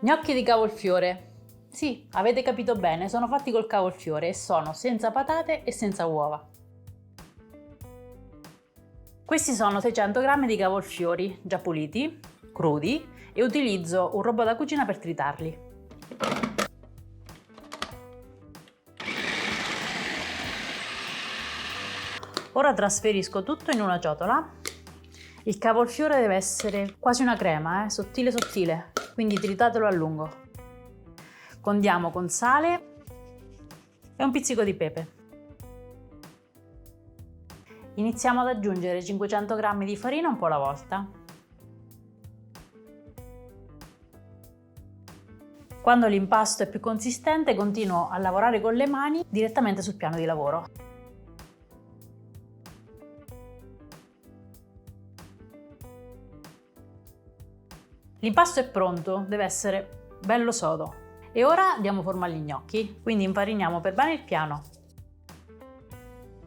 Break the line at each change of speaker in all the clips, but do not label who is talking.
Gnocchi di cavolfiore. Sì, avete capito bene, sono fatti col cavolfiore e sono senza patate e senza uova. Questi sono 600 g di cavolfiori già puliti, crudi, e utilizzo un robot da cucina per tritarli. Ora trasferisco tutto in una ciotola. Il cavolfiore deve essere quasi una crema, sottile sottile, quindi tritatelo a lungo. Condiamo con sale e un pizzico di pepe. Iniziamo ad aggiungere 500 g di farina un po' alla volta. Quando l'impasto è più consistente, continuo a lavorare con le mani direttamente sul piano di lavoro. L'impasto è pronto, deve essere bello sodo. E ora diamo forma agli gnocchi, quindi infariniamo per bene il piano.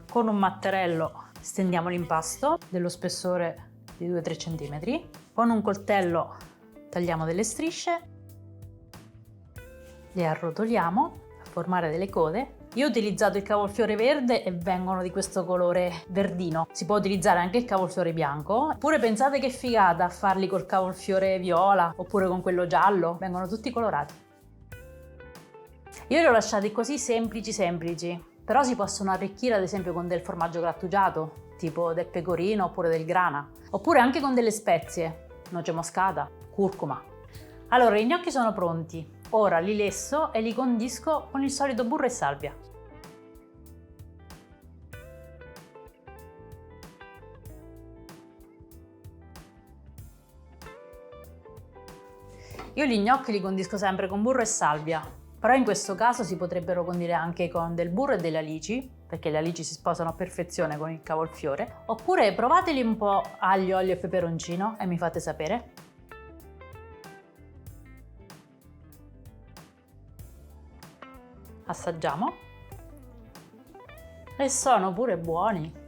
Con un mattarello stendiamo l'impasto dello spessore di 2-3 cm. Con un coltello tagliamo delle strisce, le arrotoliamo a formare delle code. Io ho utilizzato il cavolfiore verde e vengono di questo colore verdino. Si può utilizzare anche il cavolfiore bianco. Oppure pensate che figata a farli col cavolfiore viola oppure con quello giallo, vengono tutti colorati. Io li ho lasciati così semplici, però si possono arricchire ad esempio con del formaggio grattugiato, tipo del pecorino oppure del grana, oppure anche con delle spezie, noce moscata, curcuma. Allora, i gnocchi sono pronti. Ora li lesso e li condisco con il solito burro e salvia. Io gli gnocchi li condisco sempre con burro e salvia, però in questo caso si potrebbero condire anche con del burro e delle alici, perché le alici si sposano a perfezione con il cavolfiore, oppure provateli un po' aglio, olio e peperoncino e mi fate sapere. Assaggiamo. E sono pure buoni!